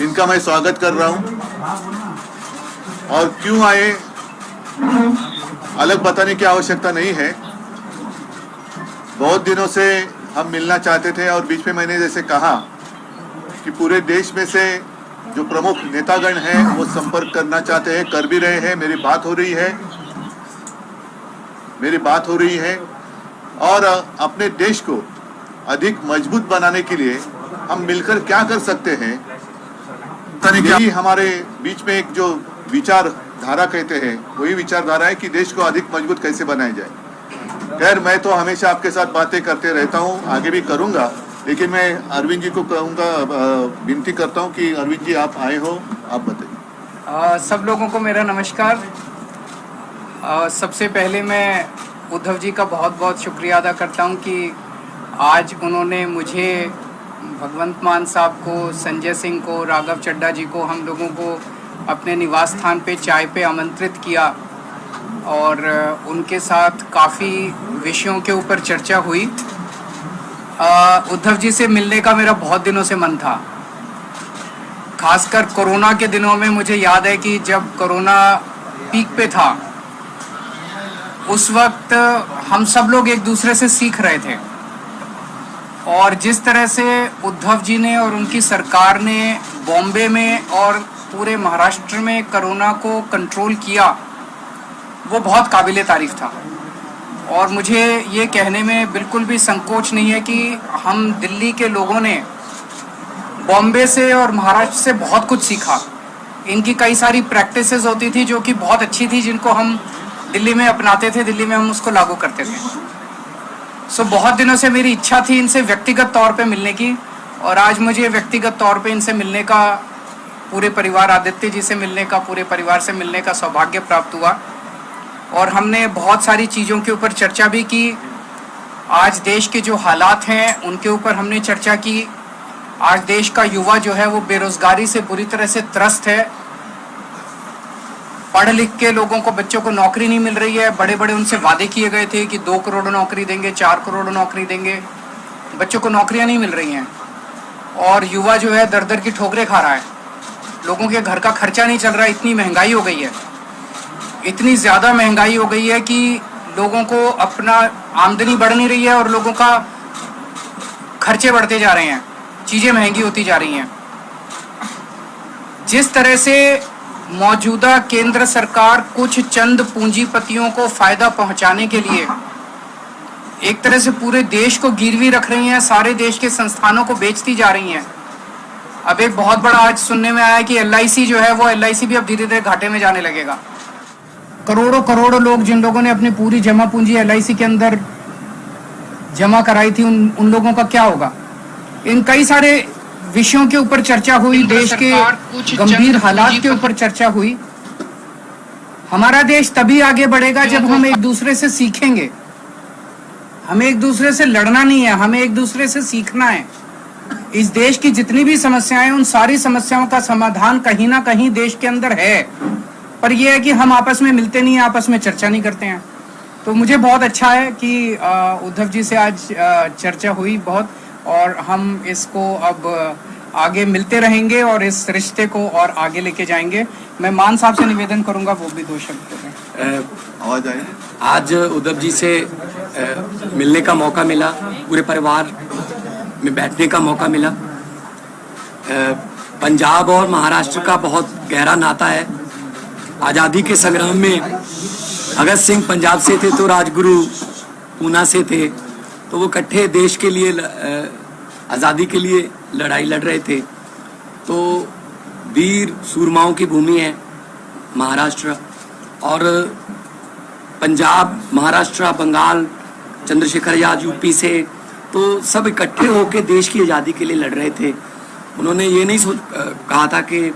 इनका मैं स्वागत कर रहा हूं। और क्यों आए अलग बताने की आवश्यकता नहीं है। बहुत दिनों से हम मिलना चाहते थे और बीच में मैंने जैसे कहा कि पूरे देश में से जो प्रमुख नेतागण हैं वो संपर्क करना चाहते हैं, कर भी रहे हैं। मेरी बात हो रही है और अपने देश को अधिक मजबूत बनाने के लिए हम मिलकर क्या कर सकते हैं, यही हमारे बीच में एक जो विचारधारा कहते हैं वही विचारधारा है कि देश को अधिक मजबूत कैसे बनाया जाए। खैर, मैं तो हमेशा आपके साथ बातें करते रहता हूं, आगे भी करूंगा, लेकिन मैं अरविंद जी को कहूंगा, विनती करता हूं कि अरविंद जी आप आए हो, आप बताइए। सब लोगों को मेरा नमस्कार। सबसे पहले मैं उद्धव जी का बहुत बहुत शुक्रिया अदा करता हूं कि आज उन्होंने मुझे, भगवंत मान साहब को, संजय सिंह को, राघव चड्ढा जी को, हम लोगों को अपने निवास स्थान पे चाय पे आमंत्रित किया और उनके साथ काफ़ी विषयों के ऊपर चर्चा हुई। उद्धव जी से मिलने का मेरा बहुत दिनों से मन था। खासकर कोरोना के दिनों में मुझे याद है कि जब कोरोना पीक पे था उस वक्त हम सब लोग एक दूसरे से सीख रहे थे और जिस तरह से उद्धव जी ने और उनकी सरकार ने बॉम्बे में और पूरे महाराष्ट्र में कोरोना को कंट्रोल किया वो बहुत काबिले तारीफ था। और मुझे ये कहने में बिल्कुल भी संकोच नहीं है कि हम दिल्ली के लोगों ने बॉम्बे से और महाराष्ट्र से बहुत कुछ सीखा। इनकी कई सारी प्रैक्टिसेस होती थी जो कि बहुत अच्छी थी, जिनको हम दिल्ली में अपनाते थे, दिल्ली में हम उसको लागू करते थे। बहुत दिनों से मेरी इच्छा थी इनसे व्यक्तिगत तौर पे मिलने की और आज मुझे व्यक्तिगत तौर पे इनसे मिलने का, पूरे परिवार, आदित्य जी से मिलने का, पूरे परिवार से मिलने का सौभाग्य प्राप्त हुआ। और हमने बहुत सारी चीज़ों के ऊपर चर्चा भी की। आज देश के जो हालात हैं उनके ऊपर हमने चर्चा की। आज देश का युवा जो है वो बेरोजगारी से बुरी तरह से त्रस्त है। पढ़ लिख के लोगों को, बच्चों को नौकरी नहीं मिल रही है। बड़े बड़े उनसे वादे किए गए थे कि 2 करोड़ नौकरी देंगे, 4 करोड़ नौकरी देंगे, बच्चों को नौकरियां नहीं मिल रही हैं और युवा जो है दर दर की ठोकरें खा रहा है। लोगों के घर का खर्चा नहीं चल रहा है, इतनी महंगाई हो गई है, इतनी ज़्यादा महंगाई हो गई है कि लोगों को अपना आमदनी बढ़ नहीं रही है और लोगों का खर्चे बढ़ते जा रहे हैं, चीज़ें महंगी होती जा रही हैं। जिस तरह से मौजूदा केंद्र सरकार कुछ चंद पूंजीपतियों को फायदा पहुंचाने के लिए एक तरह से पूरे देश को गिरवी रख रही हैं, सारे देश के संस्थानों को बेचती जा रही हैं। अब एक बहुत बड़ा आज सुनने में आया कि LIC जो है वो LIC भी अब धीरे धीरे घाटे में जाने लगेगा। करोड़ों करोड़ों लोग, जिन लोगों ने अपनी पूरी जमा पूंजी LIC के अंदर जमा कराई थी, उन लोगों का क्या होगा। इन कई सारे विषयों के ऊपर चर्चा हुई, देश के गंभीर हालात के ऊपर चर्चा हुई। हमारा देश तभी आगे बढ़ेगा जब हम एक दूसरे से सीखेंगे। हमें एक दूसरे से लड़ना नहीं है, हमें एक दूसरे से सीखना है। इस देश की जितनी भी समस्याएं, उन सारी समस्याओं का समाधान कहीं ना कहीं देश के अंदर है, पर यह है कि हम आपस में मिलते नहीं हैं, आपस में चर्चा नहीं करते हैं। तो मुझे बहुत अच्छा है कि उद्धव जी से आज चर्चा हुई बहुत, और हम इसको अब आगे मिलते रहेंगे और इस रिश्ते को और आगे लेके जाएंगे। मैं मान साहब से निवेदन करूंगा वो भी 2 शब्द करें। आवाज आई। आज उद्धव जी से मिलने का मौका मिला, पूरे परिवार में बैठने का मौका मिला। पंजाब और महाराष्ट्र का बहुत गहरा नाता है। आज़ादी के संग्राम में भगत सिंह पंजाब से थे तो राजगुरु पूना से थे, तो वो इकट्ठे देश के लिए, आज़ादी के लिए लड़ाई लड़ रहे थे। तो वीर सूरमाओं की भूमि है महाराष्ट्र, और पंजाब, महाराष्ट्र, बंगाल, चंद्रशेखर आजाद यूपी से, तो सब इकट्ठे होकर देश की आज़ादी के लिए लड़ रहे थे। उन्होंने ये नहीं कहा था कि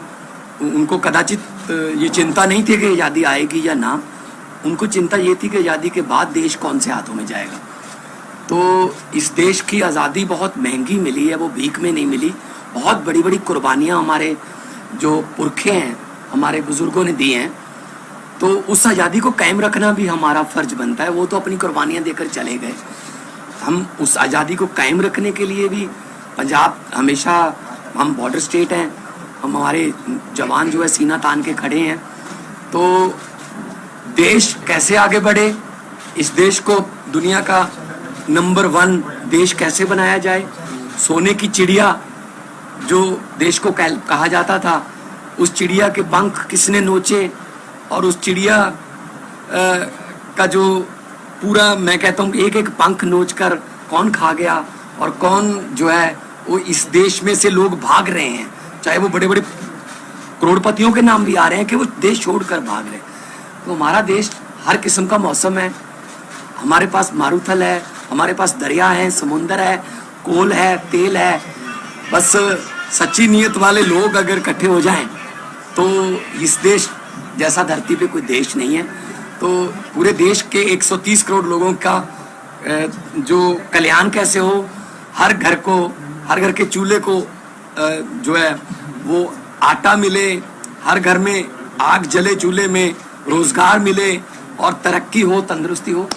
उनको कदाचित ये चिंता नहीं थी कि आज़ादी आएगी या ना, उनको चिंता ये थी कि आज़ादी के बाद देश कौन से हाथों में जाएगा। तो इस देश की आज़ादी बहुत महंगी मिली है, वो भीख में नहीं मिली। बहुत बड़ी बड़ी कुर्बानियाँ हमारे जो पुरखे हैं, हमारे बुज़ुर्गों ने दी हैं। तो उस आज़ादी को कायम रखना भी हमारा फ़र्ज बनता है। वो तो अपनी कुर्बानियाँ देकर चले गए, हम उस आज़ादी को कायम रखने के लिए भी, पंजाब हमेशा, हम बॉर्डर स्टेट हैं, हमारे जवान जो है सीना तान के खड़े हैं। तो देश कैसे आगे बढ़े, इस देश को दुनिया का नंबर 1 देश कैसे बनाया जाए, सोने की चिड़िया जो देश को कहा जाता था, उस चिड़िया के पंख किसने नोचे और उस चिड़िया का जो पूरा, मैं कहता हूँ एक एक पंख नोच कर कौन खा गया और कौन जो है वो इस देश में से लोग भाग रहे हैं, चाहे वो बड़े बड़े करोड़पतियों के नाम भी आ रहे हैं कि वो देश छोड़कर भाग रहे हैं। तो हमारा देश हर किस्म का मौसम है, हमारे पास मारूथल है, हमारे पास दरिया है, समुंदर है, कोल है, तेल है। बस सच्ची नीयत वाले लोग अगर इकट्ठे हो जाएं तो इस देश जैसा धरती पे कोई देश नहीं है। तो पूरे देश के 130 करोड़ लोगों का जो कल्याण कैसे हो, हर घर के चूल्हे को जो है वो आटा मिले, हर घर में आग जले, चूल्हे में रोजगार मिले और तरक्की हो, तंदुरुस्ती हो,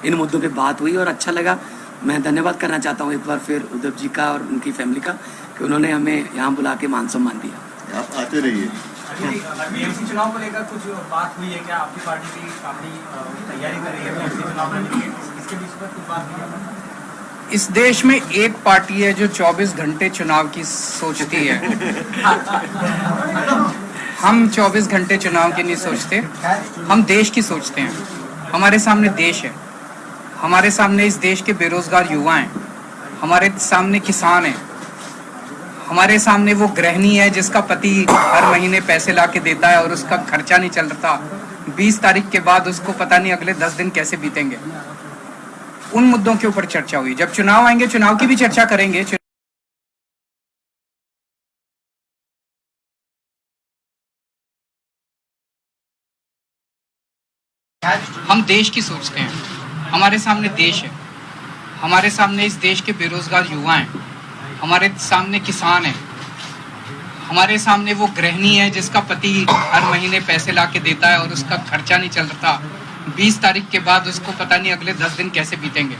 इन मुद्दों पे बात हुई और अच्छा लगा। मैं धन्यवाद करना चाहता हूँ एक बार फिर उद्धव जी का और उनकी फैमिली का कि उन्होंने हमें यहाँ बुला के मान सम्मान दिया। आप आते रहिए। बीएमसी चुनाव को लेकर कुछ बात हुई है क्या? आपकी पार्टी की काफी तैयारी कर रही है बीएमसी चुनाव लड़ने की, इसके बीच पर कुछ बात हुई है? इस देश में एक पार्टी है जो 24 घंटे चुनाव की सोचती है। हम 24 घंटे चुनाव की नहीं सोचते, हम देश की सोचते हैं। हमारे सामने देश है, हमारे सामने इस देश के बेरोजगार युवा हैं, हमारे सामने किसान हैं, हमारे सामने वो गृहिणी है जिसका पति हर महीने पैसे ला के देता है और उसका खर्चा नहीं चल रहा। 20 तारीख के बाद उसको पता नहीं अगले 10 दिन कैसे बीतेंगे। उन मुद्दों के ऊपर चर्चा हुई। जब चुनाव आएंगे चुनाव की भी चर्चा करेंगे। हम देश की सोचते हैं, हमारे सामने देश है, हमारे सामने इस देश के बेरोजगार युवा हैं, हमारे सामने किसान है, हमारे सामने वो गृहिणी है जिसका पति हर महीने पैसे ला के देता है और उसका खर्चा नहीं चल रहा। 20 तारीख के बाद उसको पता नहीं अगले 10 दिन कैसे बीतेंगे।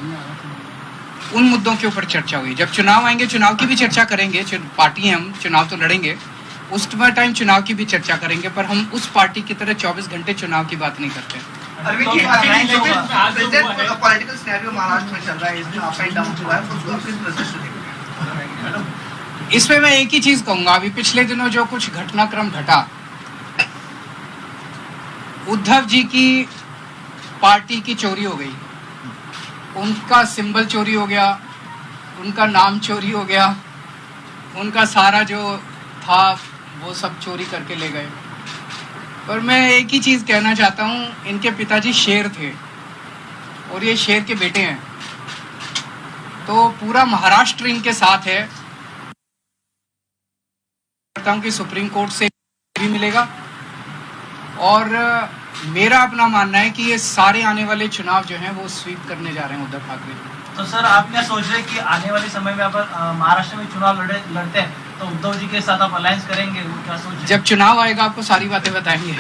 उन मुद्दों के ऊपर चर्चा हुई। जब चुनाव आएंगे चुनाव की भी चर्चा करेंगे। पार्टी हैं, हम चुनाव तो लड़ेंगे, उस टाइम चुनाव की भी चर्चा करेंगे, पर हम उस पार्टी की तरह 24 घंटे चुनाव की बात नहीं करते। पॉलिटिकल सिनेरियो महाराष्ट्र में चल रहा है, इसमें अप एंड डाउन हुआ है, तो उसको किस तरह से देखेंगे? इसमें मैं एक ही चीज कहूंगा, अभी पिछले दिनों जो कुछ घटनाक्रम घटा, उद्धव जी की पार्टी की चोरी हो गई, उनका सिंबल चोरी हो गया, उनका नाम चोरी हो गया, उनका सारा जो था वो सब चोरी करके ले गए। पर मैं एक ही चीज कहना चाहता हूँ, इनके पिताजी शेर थे और ये शेर के बेटे हैं, तो पूरा महाराष्ट्र इनके साथ है। करता हूँ कि सुप्रीम कोर्ट से भी मिलेगा और मेरा अपना मानना है कि ये सारे आने वाले चुनाव जो हैं वो स्वीप करने जा रहे हैं उद्धव ठाकरे। तो सर आप क्या सोच रहे हैं कि आने वाले समय में अगर महाराष्ट्र में चुनाव लड़ते हैं तो उद्धव जी के साथ आप अलायंस करेंगे? वो क्या सोच रहे हैं? जब चुनाव आएगा आपको सारी बातें बताएंगे।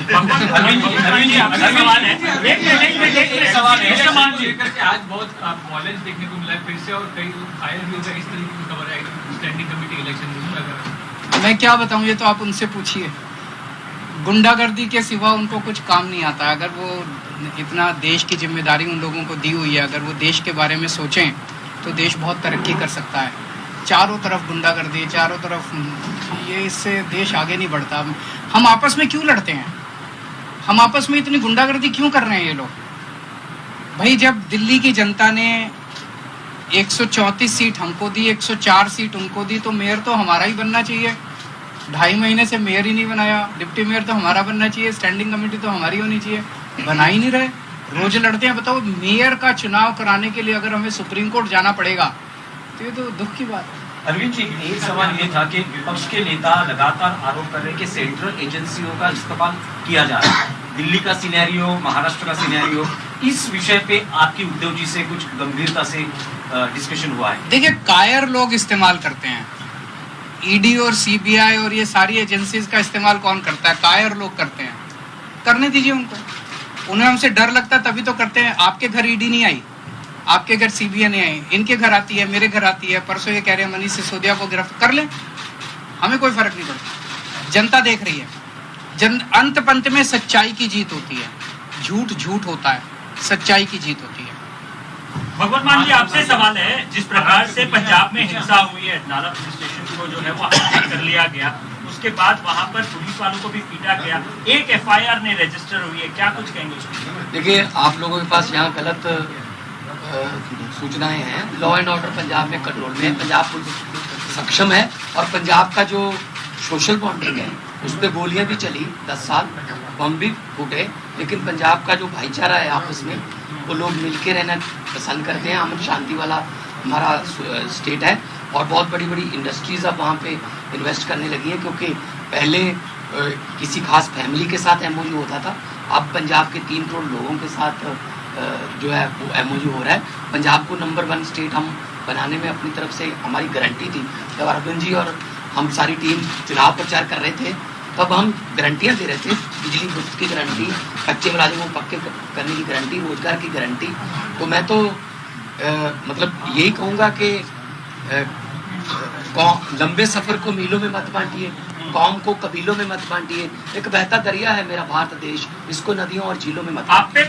आज बहुत वॉयलेंस देखने को मिला फिर से और कई फायर भी हो गए, इस तरीके की खबर है स्टैंडिंग कमेटी इलेक्शन। मैं क्या बताऊं, ये तो आप उनसे पूछिए। गुंडागर्दी के सिवा उनको कुछ काम नहीं आता। अगर वो इतना देश की जिम्मेदारी उन लोगों को दी हुई है, अगर वो देश के बारे में सोचें तो देश बहुत तरक्की कर सकता है। चारों तरफ गुंडागर्दी, चारों तरफ ये, इससे देश आगे नहीं बढ़ता। हम आपस में क्यों लड़ते हैं? हम आपस में इतनी गुंडागर्दी क्यों कर रहे हैं ये लोग? भाई जब दिल्ली की जनता ने 134 सीट हमको दी, 104 सीट उनको दी, तो मेयर तो हमारा ही बनना चाहिए। 2.5 महीने से मेयर ही नहीं बनाया, डिप्टी मेयर तो हमारा बनना चाहिए, स्टैंडिंग कमेटी तो हमारी होनी चाहिए, बना ही नहीं रहे। रोज लड़ते हैं। बताओ, मेयर का चुनाव कराने के लिए अगर हमें सुप्रीम कोर्ट जाना पड़ेगा तो ये तो दुख की बात है। अरविंद जी, एक सवाल ये था कि विपक्ष के नेता लगातार आरोप कर रहे हैं कि सेंट्रल एजेंसियों का इस्तेमाल किया जा रहा है। दिल्ली का सिनेरियो, महाराष्ट्र का सिनेरियो, इस विषय पे आपकी उद्धव जी से कुछ गंभीरता से डिस्कशन हुआ है? देखिए, कायर लोग इस्तेमाल करते हैं। ईडी और सीबीआई और ये सारी एजेंसीज का इस्तेमाल कौन करता है? कायर लोग करते हैं। करने दीजिए उनको, उन्हें हमसे डर लगता तभी तो करते हैं। आपके घर ईडी नहीं आई, आपके घर सीबीआई नहीं आई, इनके घर आती है, मेरे घर आती है। परसों ये कह रहे हैं मनीष सिसोदिया को गिरफ्तार कर लें, हमें कोई फर्क नहीं पड़ता, जनता देख रही है। अंत पंत में सच्चाई की जीत होती है, झूठ झूठ होता है, सच्चाई की जीत होती है। भगवत मान जी, आपसे सवाल है, जिस प्रकार से पंजाब में हिंसा हुई है, नाला पुलिस स्टेशन को जो है वो हाईजैक कर लिया गया, उसके बाद वहां पर पुलिस वालों को भी पीटा गया, एक एफआईआर ने रजिस्टर हुई है, क्या कुछ कहेंगे उसमें? देखिए, आप लोगों के पास यहाँ गलत सूचनाएं हैं। लॉ एंड ऑर्डर पंजाब में कंट्रोल में है, पंजाब पुलिस सक्षम है, और पंजाब का जो सोशल बॉन्डिंग है उस पर गोलियां भी चली 10 साल, बम भी फूटे, लेकिन पंजाब का जो भाईचारा है आपस में, वो लोग मिलके रहना पसंद करते हैं। अमन शांति वाला हमारा स्टेट है, और बहुत बड़ी बड़ी इंडस्ट्रीज अब वहाँ पे इन्वेस्ट करने लगी हैं, क्योंकि पहले किसी खास फैमिली के साथ एमओयू होता था, अब पंजाब के 3 करोड़ लोगों के साथ जो है वो एमओयू हो रहा है। पंजाब को नंबर 1 स्टेट हम बनाने में अपनी तरफ से हमारी गारंटी थी। जब अरविंद जी और हम सारी टीम चुनाव प्रचार कर रहे थे, तब हम गारंटियाँ दे रहे थे, बिजली मुफ्त की गारंटी, कच्चे मुलाजिमों को पक्के करने की गारंटी, रोजगार की गारंटी। तो मैं तो मतलब यही कहूँगा कि लंबे सफर को मीलों में मत बांटिए, कौम को कबीलों में मत बांटिए। एक बहता दरिया है मेरा भारत देश, इसको नदियों और झीलों में मत आप पे